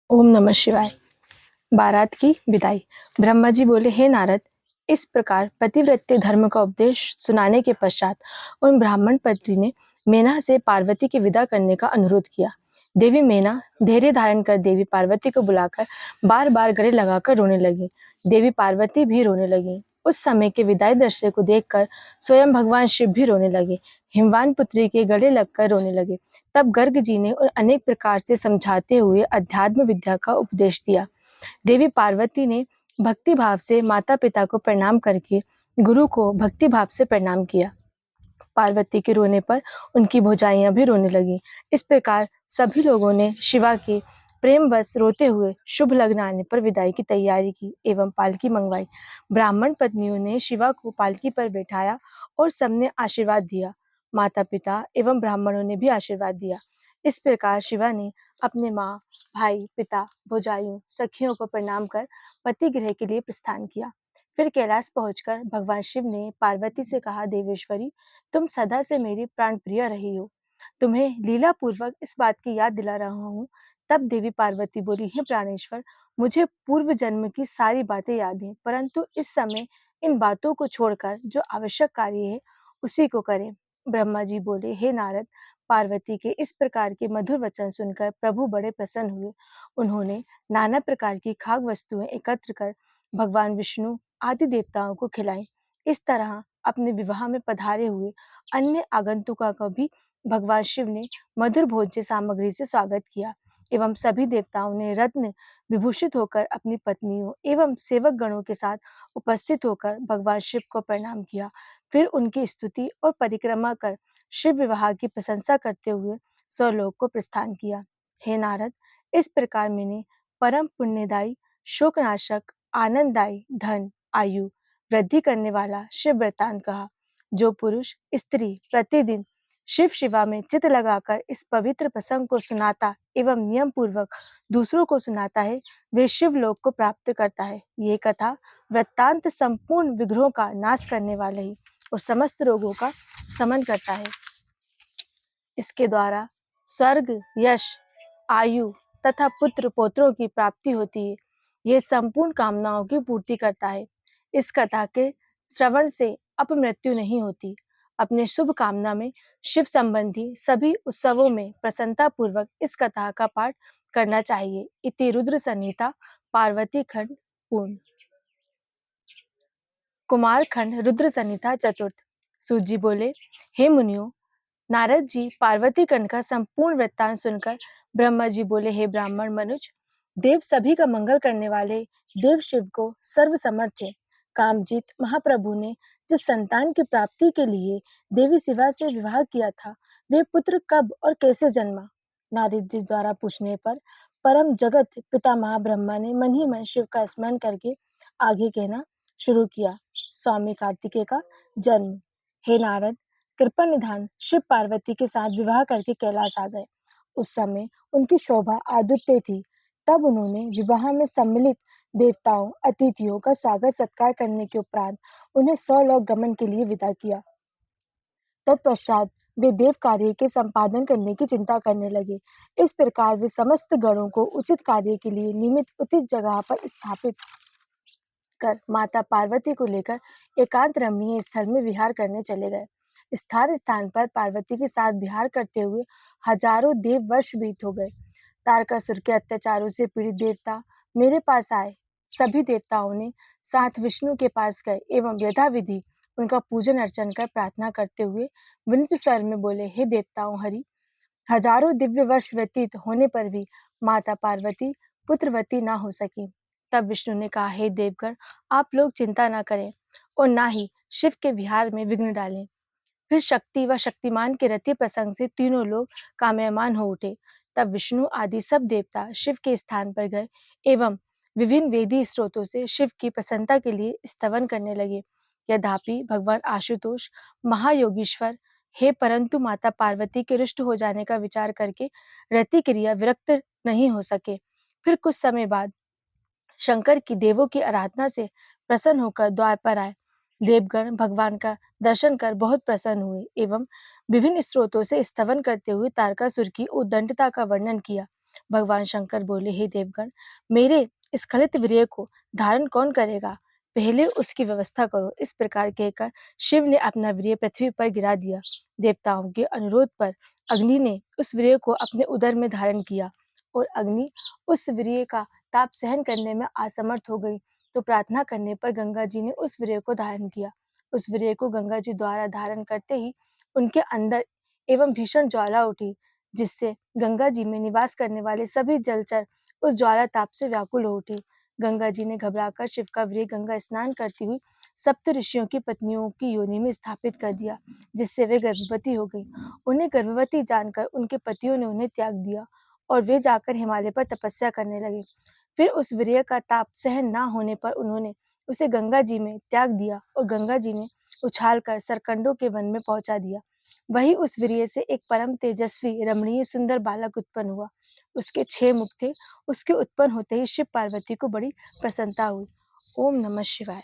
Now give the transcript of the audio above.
ओम नमः शिवाय। बारात की विदाई। ब्रह्मा जी बोले, हे नारद, इस प्रकार पतिव्रत्य धर्म का उपदेश सुनाने के पश्चात उन ब्राह्मण पत्नी ने मेना से पार्वती की विदा करने का अनुरोध किया। देवी मेना धैर्य धारण कर देवी पार्वती को बुलाकर बार बार गले लगाकर रोने लगी। देवी पार्वती भी रोने लगी। उस समय के विदाई दृश्य को देखकर स्वयं भगवान शिव भी रोने लगे। हिमवान पुत्री के गले लगकर रोने लगे। तब गर्ग जी ने अनेक प्रकार से समझाते हुए अध्यात्म विद्या का उपदेश दिया। देवी पार्वती ने भक्ति भाव से माता पिता को प्रणाम करके गुरु को भक्ति भाव से प्रणाम किया। पार्वती के रोने पर उनकी भुजाइयां भी रोने लगी। इस प्रकार सभी लोगों ने शिवा के प्रेम बस रोते हुए शुभ लग्न आने पर विदाई की तैयारी की एवं पालकी मंगवाई। ब्राह्मण पत्नियों ने शिवा को पालकी पर बैठाया और सबने आशीर्वाद दिया। माता पिता एवं ब्राह्मणों ने भी आशीर्वाद दिया। इस प्रकार शिवा ने अपने माँ, भाई, पिता, भुजाइयों, सखियों को प्रणाम कर पति गृह के लिए प्रस्थान किया। फिर कैलाश पहुंचकर भगवान शिव ने पार्वती से कहा, देवेश्वरी, तुम सदा से मेरी प्राण प्रिय रही हो। तुम्हें लीला पूर्वक इस बात की याद दिला रहा हूँ। तब देवी पार्वती बोली, हे प्राणेश्वर, मुझे पूर्व जन्म की सारी बातें याद हैं, परंतु इस समय इन बातों को छोड़कर जो आवश्यक कार्य है उसी को करें। ब्रह्मा जी बोले, हे नारद, पार्वती के इस प्रकार के मधुर वचन सुनकर प्रभु बड़े प्रसन्न हुए। उन्होंने नाना प्रकार की खाद्य वस्तुएं एकत्र कर भगवान विष्णु आदि देवताओं को खिलाई। इस तरह अपने विवाह में पधारे हुए अन्य आगंतुकों का भी भगवान शिव ने मधुर भोज्य सामग्री से स्वागत किया एवं सभी देवताओं ने रत्न विभूषित होकर अपनी पत्नियों एवं सेवक गणों के साथ उपस्थित होकर भगवान शिव को प्रणाम किया। फिर उनकी स्तुति और परिक्रमा कर शिव विवाह की प्रशंसा करते हुए स्वलोक को प्रस्थान किया। हे नारद, इस प्रकार मैंने परम पुण्यदायी, शोकनाशक, आनंददायी, धन, आयु वृद्धि करने वाला शिव वृत्तांत कहा। जो पुरुष स्त्री प्रतिदिन शिव शिवा में चित लगाकर इस पवित्र प्रसंग को सुनाता एवं नियम पूर्वक दूसरों को सुनाता है, वे शिव लोक को प्राप्त करता है। ये कथा वृत्तांत संपूर्ण विग्रहों का नाश करने वाले ही और समस्त रोगों का शमन करता है। इसके द्वारा स्वर्ग, यश, आयु तथा पुत्र पौत्रों की प्राप्ति होती है। ये संपूर्ण कामनाओं की पूर्ति करता है। इस कथा के श्रवण से अपमृत्यु नहीं होती। अपने शुभ कामना में शिव संबंधी सभी उत्सवों में प्रसन्नता पूर्वक इस कथा का पाठ करना चाहिए। इति रुद्र संहिता पार्वती खंड पूर्ण। कुमार खंड रुद्र संहिता चतुर्थ। सूत जी बोले, हे मुनियों, नारद जी पार्वती खंड का संपूर्ण वृत्तांत सुनकर ब्रह्मा जी बोले, हे ब्राह्मण मनुज, देव सभी का मंगल करने वाले देव शिव को सर्वसमर्थ है। कामजीत महाप्रभु ने जिस संतान की प्राप्ति के लिए देवी शिवा से विवाह किया था, वे पुत्र कब और कैसे जन्मा? नारद जी द्वारा पूछने पर परम जगत पितामह ब्रह्मा ने मन ही मन शिव का स्मरण करके आगे कहना शुरू किया। स्वामी कार्तिकेय का जन्म। हे नारद, कृपा निधान शिव पार्वती के साथ विवाह करके कैलाश आ गए। उस समय उनकी शोभा आदित्य थी। तब उन्होंने विवाह में सम्मिलित देवताओं, अतिथियों का स्वागत सत्कार करने के उपरांत उन्हें 100 लोक गमन के लिए विदा किया। तत्पश्चात वे देव कार्य के संपादन करने की चिंता करने लगे। इस प्रकार वे समस्त गणों को उचित कार्य के लिए नियमित उचित जगह पर स्थापित कर माता पार्वती को लेकर एकांत रमणीय स्थल में विहार करने चले गए। स्थान स्थान पर पार्वती के साथ विहार करते हुए हजारों देव वर्ष बीत हो गए। तारकासुर के अत्याचारों से पीड़ित देवता मेरे पास आए। सभी देवताओं ने साथ विष्णु के पास गए एवं यथाविधि उनका पूजन अर्चन कर प्रार्थना करते हुए विनीत स्वर में बोले, हे देवताओं हरि, हजारों दिव्य वर्ष व्यतीत होने पर भी माता पार्वती पुत्रवती न हो सकी। तब विष्णु ने कहा, हे देवगण, आप लोग चिंता न करें और ना ही शिव के विहार में विघ्न डालें। फिर शक्ति व शक्तिमान के रति प्रसंग से तीनों लोग कामयमान हो उठे। तब विष्णु आदि सब देवता शिव के स्थान पर गए एवं विभिन्न वेदी स्रोतों से शिव की प्रसन्नता के लिए स्तवन करने लगे। यद्यपि भगवान आशुतोष महायोगीश्वर हे, परंतु माता पार्वती के रुष्ट हो जाने का विचार करके रति क्रिया विरक्त नहीं हो सके। फिर कुछ समय बाद शंकर की देवों की आराधना से प्रसन्न होकर द्वार पर आए। देवगण भगवान का दर्शन कर बहुत प्रसन्न हुए एवं विभिन्न स्रोतों से स्तवन करते हुए तारकासुर की उद्दंडता का वर्णन किया। भगवान शंकर बोले, हे देवगण, मेरे स्खलित वीर्य को धारण कौन करेगा? पहले उसकी व्यवस्था करो। इस प्रकार कहकर शिव ने अपना वीर्य पृथ्वी पर गिरा दिया। देवताओं के अनुरोध पर अग्नि ने उस वीर्य को अपने उदर में धारण किया और अग्नि उस वीर्य का ताप सहन करने में असमर्थ हो गई, तो प्रार्थना करने पर गंगा जी ने उस वीर्य को धारण किया। उस वीर्य को गंगा जी द्वारा धारण करते ही उनके अंदर एवं भीषण ज्वाला उठी, जिससे गंगा जी में निवास करने वाले सभी जलचर उस ज्वाला ताप से व्याकुल हो उठे। गंगा जी ने घबराकर शिव का वीर्य गंगा स्नान करती हुई सप्त ऋषियों की पत्नियों की योनि में स्थापित कर दिया, जिससे वे गर्भवती हो गई। उन्हें गर्भवती जानकर उनके पतियों ने उन्हें त्याग दिया और वे जाकर हिमालय पर तपस्या करने लगे। फिर उस वीर्य का ताप सहन न होने पर उन्होंने उसे गंगा जी में त्याग दिया और गंगा जी ने उछालकर सरकंडों के वन में पहुंचा दिया। वही उस वीर्य से एक परम तेजस्वी रमणीय सुंदर बालक उत्पन्न हुआ। उसके 6 मुख थे। उसके उत्पन्न होते ही शिव पार्वती को बड़ी प्रसन्नता हुई। ओम नमः शिवाय।